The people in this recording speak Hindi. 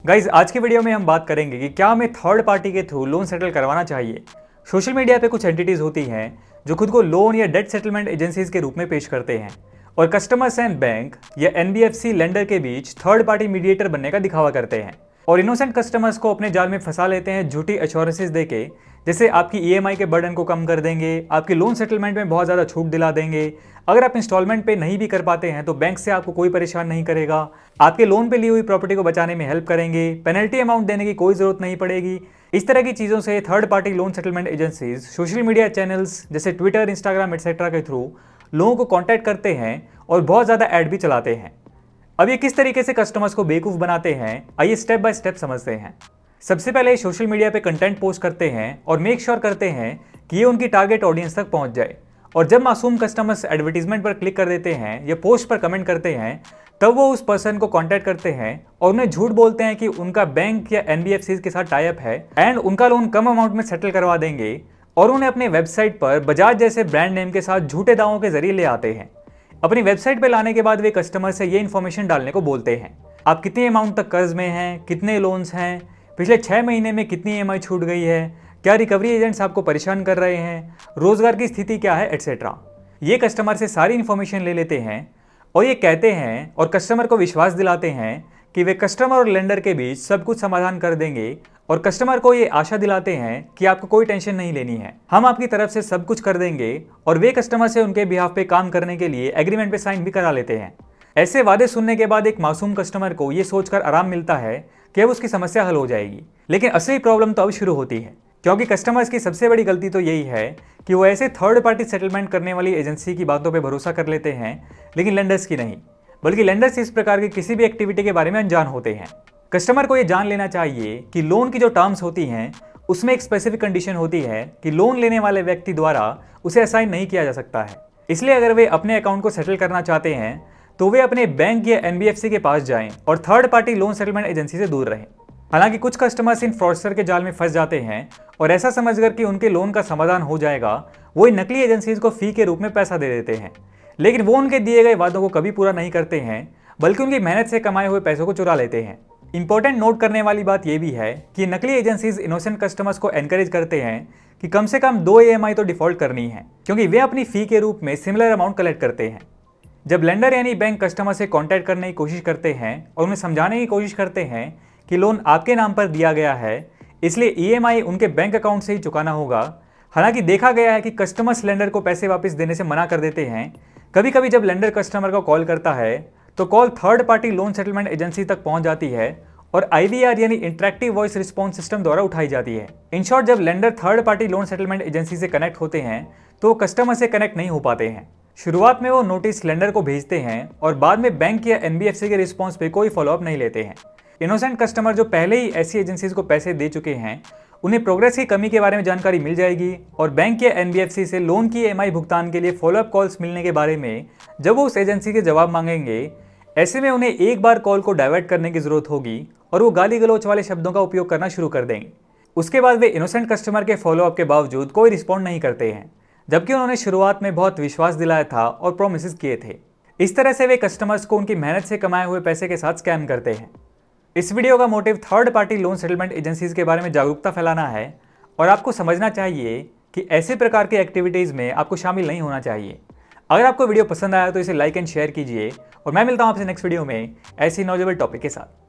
गाइज आज की वीडियो में हम बात करेंगे कि क्या हमें थर्ड पार्टी के थ्रू लोन सेटल करवाना चाहिए। सोशल मीडिया पे कुछ एंटिटीज होती हैं जो खुद को लोन या डेट सेटलमेंट एजेंसीज के रूप में पेश करते हैं और कस्टमर्स एंड बैंक या एनबीएफसी लेंडर के बीच थर्ड पार्टी मीडिएटर बनने का दिखावा करते हैं और इनोसेंट कस्टमर्स को अपने जाल में फंसा लेते हैं झूठी एश्योरेंसेस देके, जैसे आपकी ईएमआई के बर्डन को कम कर देंगे, आपकी लोन सेटलमेंट में बहुत ज़्यादा छूट दिला देंगे, अगर आप इंस्टॉलमेंट पे नहीं भी कर पाते हैं तो बैंक से आपको कोई परेशान नहीं करेगा, आपके लोन पे ली हुई प्रॉपर्टी को बचाने में हेल्प करेंगे, पेनल्टी अमाउंट देने की कोई ज़रूरत नहीं पड़ेगी। इस तरह की चीज़ों से third party loan settlement agencies social media channels जैसे ट्विटर, इंस्टाग्राम एक्सेट्रा के थ्रू लोगों को कॉन्टैक्ट करते हैं और बहुत ज़्यादा ऐड भी चलाते हैं। अब ये किस तरीके से कस्टमर्स को बेवकूफ़ बनाते हैं, आइए स्टेप बाय स्टेप समझते हैं। सबसे पहले सोशल मीडिया पे कंटेंट पोस्ट करते हैं और मेक श्योर करते हैं कि ये उनकी टारगेट ऑडियंस तक पहुंच जाए। और जब मासूम कस्टमर्स एडवर्टीजमेंट पर क्लिक कर देते हैं या पोस्ट पर कमेंट करते हैं, तब वो उस पर्सन को कांटेक्ट करते हैं और उन्हें झूठ बोलते हैं कि उनका बैंक या एनबीएफसी के साथ टाई अप है एंड उनका लोन कम अमाउंट में सेटल करवा देंगे, और उन्हें अपने वेबसाइट पर बजाज जैसे ब्रांड नेम के साथ झूठे दावों के जरिए ले आते हैं। अपनी वेबसाइट पर लाने के बाद वे कस्टमर से ये इन्फॉर्मेशन डालने को बोलते हैं, आप कितने अमाउंट तक कर्ज में हैं, कितने लोन्स हैं, पिछले 6 महीने में कितनी ईएमआई छूट गई है, क्या रिकवरी एजेंट्स आपको परेशान कर रहे हैं, रोजगार की स्थिति क्या है, एटसेट्रा। ये कस्टमर से सारी इन्फॉर्मेशन ले लेते हैं और ये कहते हैं और कस्टमर को विश्वास दिलाते हैं कि वे कस्टमर और लेंडर के बीच सब कुछ समाधान कर देंगे और कस्टमर को ये आशा दिलाते हैं कि आपको कोई टेंशन नहीं लेनी है, हम आपकी तरफ से सब कुछ कर देंगे। और वे कस्टमर से उनके बिहाफ पे काम करने के लिए एग्रीमेंट पे साइन भी करा लेते हैं। ऐसे वादे सुनने के बाद एक मासूम कस्टमर को ये सोचकर आराम मिलता है कि अब उसकी समस्या हल हो जाएगी। लेकिन असली प्रॉब्लम तो अब शुरू होती है, क्योंकि कस्टमर्स की सबसे बड़ी गलती तो यही है कि वो ऐसे थर्ड पार्टी सेटलमेंट करने वाली एजेंसी की बातों पे भरोसा कर लेते हैं, लेकिन लेंडर्स की नहीं, बल्कि लेंडर्स इस प्रकार की किसी भी एक्टिविटी के बारे में अनजान होते हैं। कस्टमर को ये जान लेना चाहिए कि लोन की जो टर्म्स होती हैं उसमें एक स्पेसिफिक कंडीशन होती है कि लोन लेने वाले व्यक्ति द्वारा उसे असाइन नहीं किया जा सकता है। इसलिए अगर वे अपने अकाउंट को सेटल करना चाहते हैं तो वे अपने बैंक या एनबीएफसी के पास जाएं और third party loan settlement agency से दूर रहें। हालांकि कुछ कस्टमर्स इन फ्रॉडस्टर के जाल में फंस जाते हैं और ऐसा समझकर कि उनके लोन का समाधान हो जाएगा, वो इन नकली एजेंसीज को फी के रूप में पैसा दे देते हैं, लेकिन वो उनके दिए गए वादों को कभी पूरा नहीं करते हैं, बल्कि उनकी मेहनत से कमाए हुए पैसों को चुरा लेते हैं। इंपॉर्टेंट नोट करने वाली बात यह भी है कि नकली एजेंसीज इनोसेंट कस्टमर्स को एनकरेज करते हैं कि कम से कम 2 ईएमआई तो डिफॉल्ट करनी है, क्योंकि वे अपनी फी के रूप में सिमिलर अमाउंट कलेक्ट करते हैं। जब लेंडर यानी बैंक कस्टमर से कांटेक्ट करने की कोशिश करते हैं और उन्हें समझाने की कोशिश करते हैं कि लोन आपके नाम पर दिया गया है, इसलिए ईएमआई उनके बैंक अकाउंट से ही चुकाना होगा। हालांकि देखा गया है कि कस्टमर्स लेंडर को पैसे वापस देने से मना कर देते हैं। कभी कभी जब लेंडर कस्टमर को कॉल करता है तो call third party loan settlement agency तक पहुंच जाती है और IVR यानी इंटरेक्टिव वॉइस रिस्पॉन्स सिस्टम द्वारा उठाई जाती है। इन शॉर्ट, जब lender third party loan settlement agency से कनेक्ट होते हैं तो वो कस्टमर से कनेक्ट नहीं हो पाते हैं। शुरुआत में वो नोटिस लेंडर को भेजते हैं और बाद में बैंक या एनबीएफसी के रिस्पॉन्स पे कोई फॉलोअप नहीं लेते हैं। इनोसेंट कस्टमर जो पहले ही ऐसी एजेंसीज को पैसे दे चुके हैं, उन्हें प्रोग्रेस की कमी के बारे में जानकारी मिल जाएगी और बैंक या एनबीएफसी से लोन की ईएमआई भुगतान के लिए फॉलोअप कॉल्स मिलने के बारे में जब वो उस एजेंसी के जवाब मांगेंगे, ऐसे में उन्हें एक बार कॉल को डाइवर्ट करने की जरूरत होगी और वो गाली गलौच वाले शब्दों का उपयोग करना शुरू कर देंगे। उसके बाद वे इनोसेंट कस्टमर के फॉलोअप के बावजूद कोई रिस्पॉन्ड नहीं करते हैं, जबकि उन्होंने शुरुआत में बहुत विश्वास दिलाया था और प्रोमिस किए थे। इस तरह से वे कस्टमर्स को उनकी मेहनत से कमाए हुए पैसे के साथ स्कैम करते हैं। इस वीडियो का motive third party loan settlement agencies के बारे में जागरूकता फैलाना है और आपको समझना चाहिए कि ऐसे प्रकार की एक्टिविटीज़ में आपको शामिल नहीं होना चाहिए। अगर आपको वीडियो पसंद आया तो इसे लाइक एंड शेयर कीजिए और मैं मिलता हूं आपसे नेक्स्ट वीडियो में ऐसी नॉलेजेबल टॉपिक के साथ।